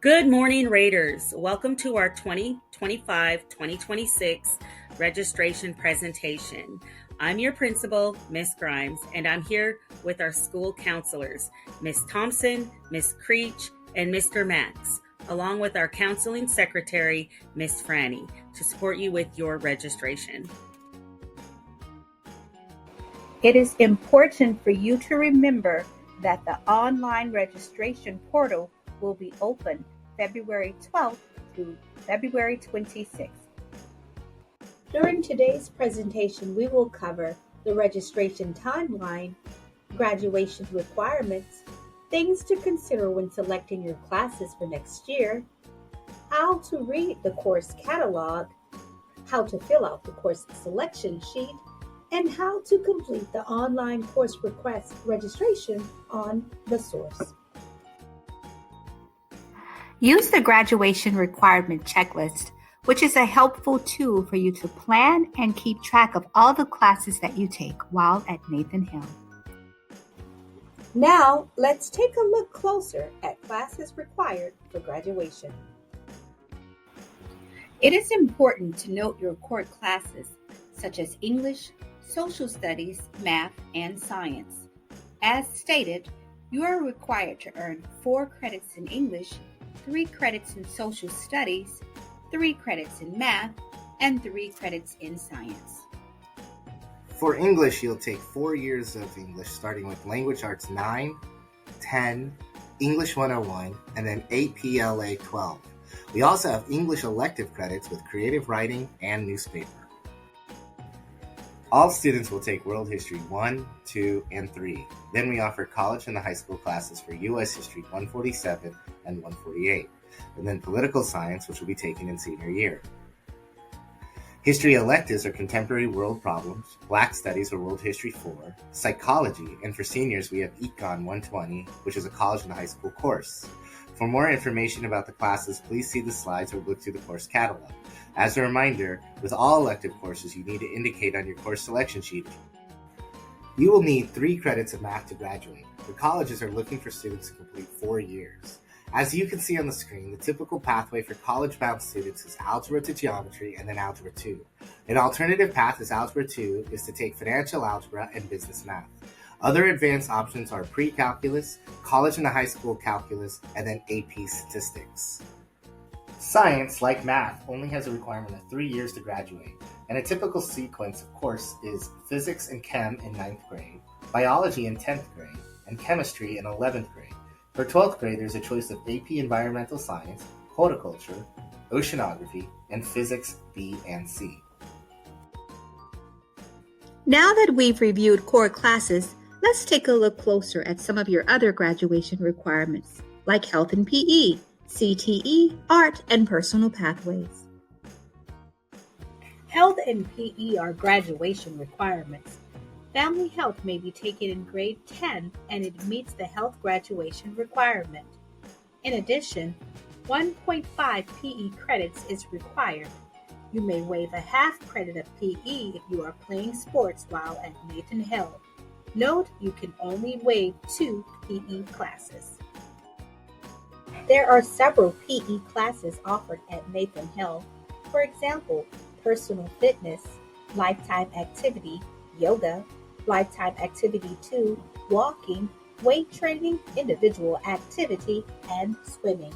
Good morning, Raiders. Welcome to our 2025-2026 registration presentation. I'm your principal, Miss Grimes, and I'm here with our school counselors, Miss Thompson, Miss Creech, and Mr. Max, along with our counseling secretary, Miss Franny, to support you with your registration. It is important for you to remember that the online registration portal will be open February 12th through February 26th. During today's presentation, we will cover the registration timeline, graduation requirements, things to consider when selecting your classes for next year, how to read the course catalog, how to fill out the course selection sheet, and how to complete the online course request registration on the source. Use the graduation requirement checklist, which is a helpful tool for you to plan and keep track of all the classes that you take while at Nathan Hill. Now, let's take a look closer at classes required for graduation. It is important to note your core classes, such as English, Social Studies, Math, and Science. As stated, you are required to earn 4 credits in English, 3 credits in Social Studies, 3 credits in Math, and 3 credits in Science. For English, you'll take 4 years of English, starting with Language Arts 9, 10, English 101, and then APLA 12. We also have English elective credits with creative writing and newspaper. All students will take World History 1, 2, and 3. Then we offer college and the high school classes for U.S. History 147 and 148, and then Political Science, which will be taken in senior year. History electives are Contemporary World Problems, Black Studies or World History 4, Psychology, and for seniors we have Econ 120, which is a college and high school course. For more information about the classes, please see the slides or look through the course catalog. As a reminder, with all elective courses, you need to indicate on your course selection sheet. You will need 3 credits of math to graduate. The colleges are looking for students to complete 4 years. As you can see on the screen, the typical pathway for college-bound students is Algebra to Geometry and then Algebra 2. An alternative path is Algebra 2 is to take Financial Algebra and Business Math. Other advanced options are Pre-Calculus, College and High School Calculus, and then AP Statistics. Science, like math, only has a requirement of 3 years to graduate, and a typical sequence, of course, is Physics and Chem in 9th grade, Biology in 10th grade, and Chemistry in 11th grade. For 12th grade, there's a choice of AP Environmental Science, Horticulture, Oceanography, and Physics B and C. Now that we've reviewed core classes, let's take a look closer at some of your other graduation requirements, like Health and PE, CTE, Art, and Personal Pathways. Health and PE are graduation requirements. Family Health may be taken in grade 10 and it meets the health graduation requirement. In addition, 1.5 PE credits is required. You may waive a half credit of PE if you are playing sports while at Nathan Hill. Note you can only waive 2 PE classes. There are several PE classes offered at Nathan Hill. For example, Personal Fitness, Lifetime Activity, Yoga, Lifetime Activity 2, Walking, Weight Training, Individual Activity, and Swimming.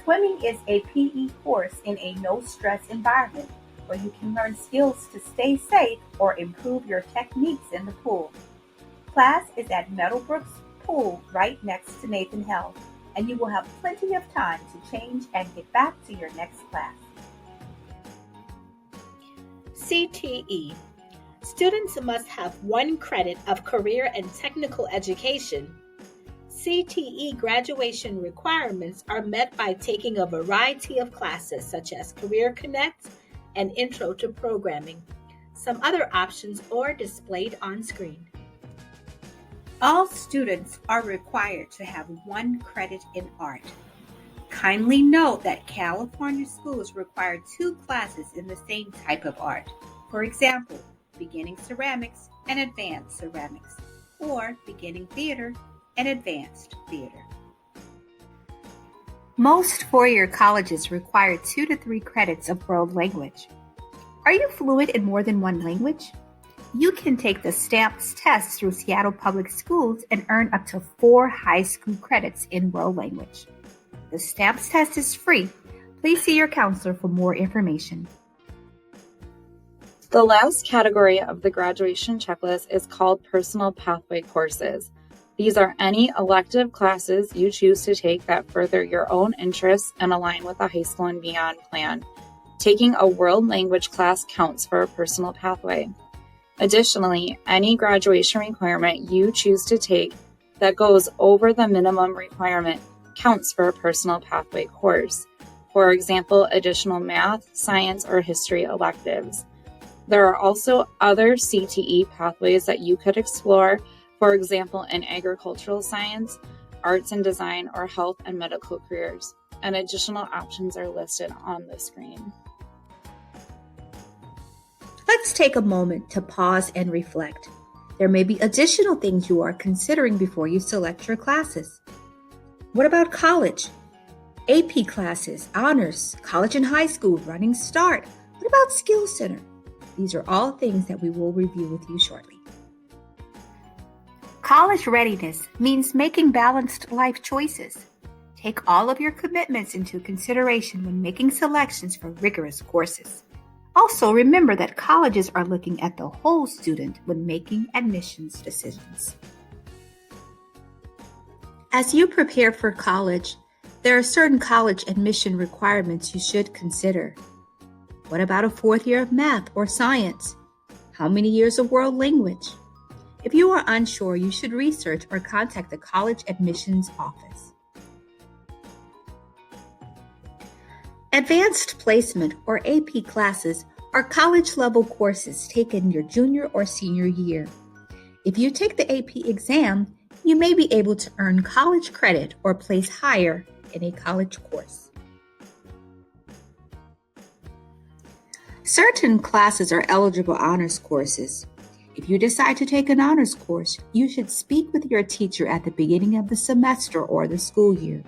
Swimming is a PE course in a no-stress environment where you can learn skills to stay safe or improve your techniques in the pool. Class is at Meadowbrook's pool right next to Nathan Hill, and you will have plenty of time to change and get back to your next class. CTE. Students must have 1 credit of career and technical education. CTE graduation requirements are met by taking a variety of classes such as Career Connect and Intro to Programming. Some other options are displayed on screen. All students are required to have 1 credit in art. Kindly note that California schools require 2 classes in the same type of art. For example, beginning ceramics and advanced ceramics, or beginning theater and advanced theater. Most four-year colleges require 2 to 3 credits of world language. Are you fluent in more than one language? You can take the STAMPS test through Seattle Public Schools and earn up to 4 high school credits in world language. The STAMPS test is free. Please see your counselor for more information. The last category of the graduation checklist is called personal pathway courses. These are any elective classes you choose to take that further your own interests and align with a high school and beyond plan. Taking a world language class counts for a personal pathway. Additionally, any graduation requirement you choose to take that goes over the minimum requirement counts for a personal pathway course. For example, additional math, science, or history electives. There are also other CTE pathways that you could explore, for example, in agricultural science, arts and design, or health and medical careers, and additional options are listed on the screen. Let's take a moment to pause and reflect. There may be additional things you are considering before you select your classes. What about college? AP classes, honors, college and high school, running start. What about Skills Center? These are all things that we will review with you shortly. College readiness means making balanced life choices. Take all of your commitments into consideration when making selections for rigorous courses. Also, remember that colleges are looking at the whole student when making admissions decisions. As you prepare for college, there are certain college admission requirements you should consider. What about a 4th year of math or science? How many years of world language? If you are unsure, you should research or contact the college admissions office. Advanced placement or AP classes are college-level courses taken your junior or senior year. If you take the AP exam, you may be able to earn college credit or place higher in a college course. Certain classes are eligible honors courses. If you decide to take an honors course, you should speak with your teacher at the beginning of the semester or the school year.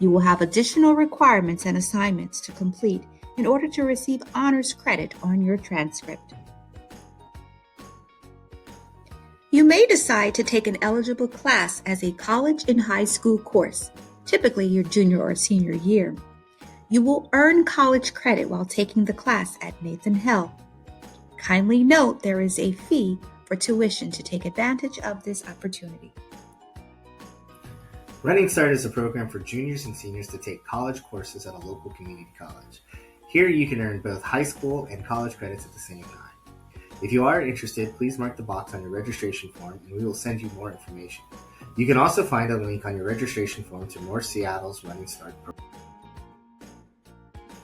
You will have additional requirements and assignments to complete in order to receive honors credit on your transcript. You may decide to take an eligible class as a college and high school course, typically your junior or senior year. You will earn college credit while taking the class at Nathan Hale. Kindly note there is a fee for tuition to take advantage of this opportunity. Running Start is a program for juniors and seniors to take college courses at a local community college. Here you can earn both high school and college credits at the same time. If you are interested, please mark the box on your registration form and we will send you more information. You can also find a link on your registration form to North Seattle's Running Start program.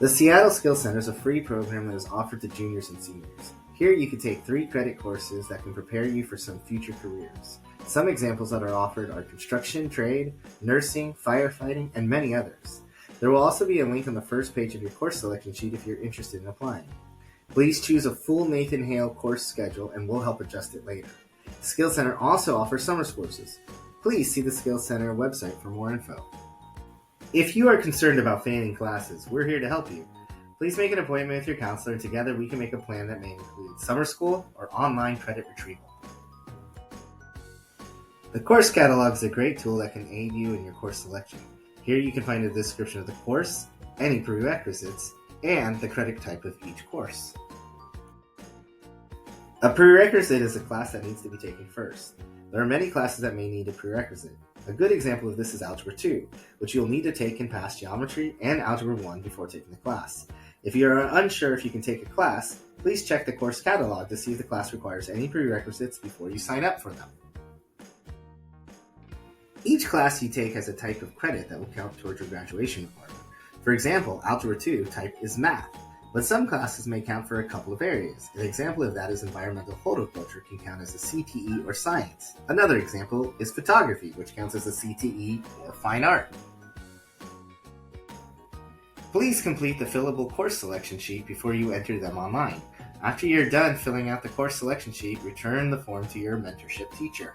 The Seattle Skills Center is a free program that is offered to juniors and seniors. Here you can take 3 credit courses that can prepare you for some future careers. Some examples that are offered are construction, trade, nursing, firefighting, and many others. There will also be a link on the first page of your course selection sheet if you're interested in applying. Please choose a full Nathan Hale course schedule and we'll help adjust it later. The Skills Center also offers summer courses. Please see the Skills Center website for more info. If you are concerned about failing classes, we're here to help you. Please make an appointment with your counselor and together we can make a plan that may include summer school or online credit retrieval. The course catalog is a great tool that can aid you in your course selection. Here you can find a description of the course, any prerequisites, and the credit type of each course. A prerequisite is a class that needs to be taken first. There are many classes that may need a prerequisite. A good example of this is Algebra 2, which you'll need to take and pass Geometry and Algebra 1 before taking the class. If you are unsure if you can take a class, please check the course catalog to see if the class requires any prerequisites before you sign up for them. Each class you take has a type of credit that will count towards your graduation requirement. For example, Algebra 2 type is math, but some classes may count for a couple of areas. An example of that is environmental horticulture can count as a CTE or science. Another example is photography, which counts as a CTE or fine art. Please complete the fillable course selection sheet before you enter them online. After you're done filling out the course selection sheet, return the form to your mentorship teacher.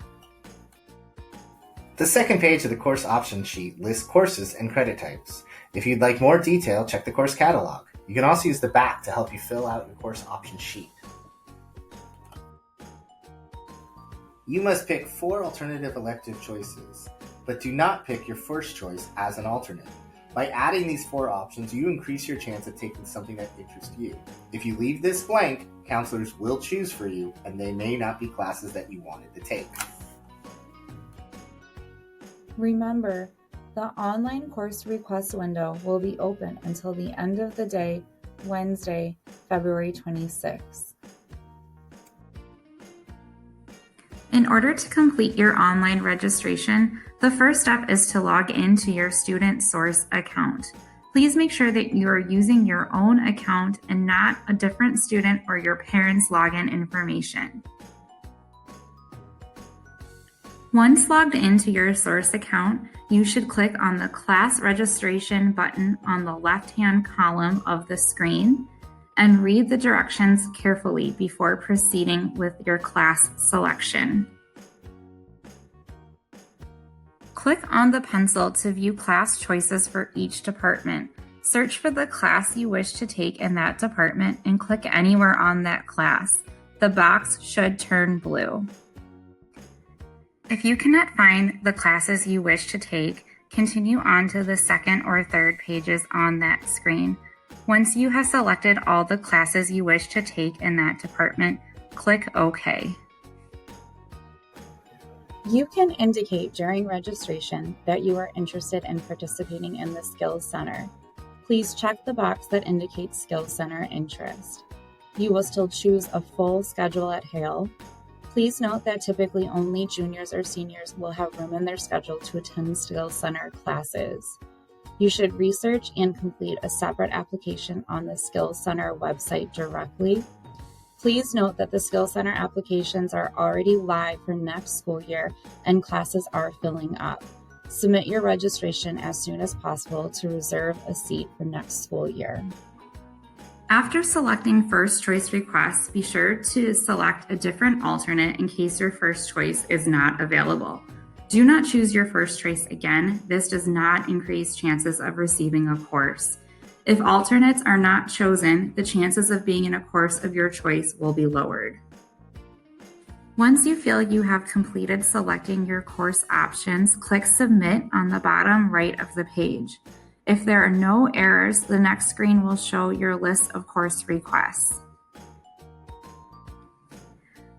The second page of the course option sheet lists courses and credit types. If you'd like more detail, check the course catalog. You can also use the back to help you fill out your course option sheet. You must pick 4 alternative elective choices, but do not pick your first choice as an alternate. By adding these 4 options, you increase your chance of taking something that interests you. If you leave this blank, counselors will choose for you, and they may not be classes that you wanted to take. Remember, the online course request window will be open until the end of the day, Wednesday, February 26th. In order to complete your online registration, the first step is to log into your Student Source account. Please make sure that you are using your own account and not a different student or your parents' login information. Once logged into your Source account, you should click on the Class Registration button on the left-hand column of the screen and read the directions carefully before proceeding with your class selection. Click on the pencil to view class choices for each department. Search for the class you wish to take in that department and click anywhere on that class. The box should turn blue. If you cannot find the classes you wish to take, continue on to the second or third pages on that screen. Once you have selected all the classes you wish to take in that department, click OK. You can indicate during registration that you are interested in participating in the Skills Center. Please check the box that indicates Skills Center interest. You will still choose a full schedule at Hale. Please note that typically only juniors or seniors will have room in their schedule to attend Skills Center classes. You should research and complete a separate application on the Skills Center website directly. Please note that the Skills Center applications are already live for next school year and classes are filling up. Submit your registration as soon as possible to reserve a seat for next school year. After selecting first choice requests, be sure to select a different alternate in case your first choice is not available. Do not choose your first choice again. This does not increase chances of receiving a course. If alternates are not chosen, the chances of being in a course of your choice will be lowered. Once you feel you have completed selecting your course options, click Submit on the bottom right of the page. If there are no errors, the next screen will show your list of course requests.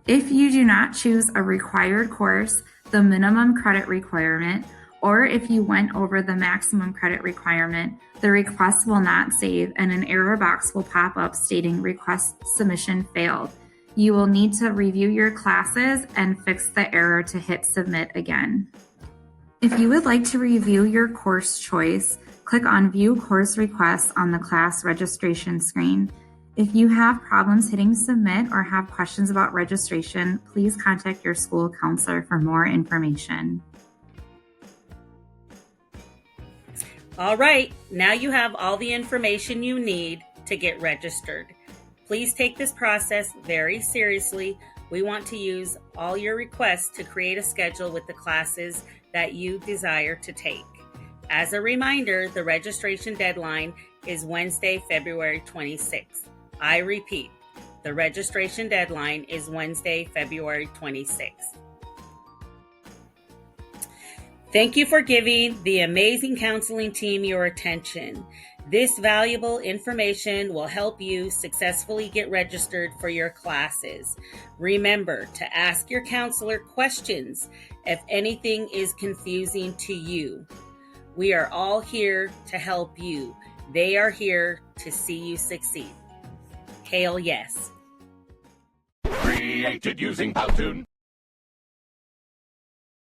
If you do not choose a required course, the minimum credit requirement, or if you went over the maximum credit requirement, the request will not save and an error box will pop up stating request submission failed. You will need to review your classes and fix the error to hit submit again. If you would like to review your course choice, click on View Course Requests on the class registration screen. If you have problems hitting submit or have questions about registration, please contact your school counselor for more information. All right, now you have all the information you need to get registered. Please take this process very seriously. We want to use all your requests to create a schedule with the classes that you desire to take. As a reminder, the registration deadline is Wednesday, February 26th. I repeat, the registration deadline is Wednesday, February 26th. Thank you for giving the amazing counseling team your attention. This valuable information will help you successfully get registered for your classes. Remember to ask your counselor questions if anything is confusing to you. We are all here to help you. They are here to see you succeed. Hail yes. Created using Powtoon.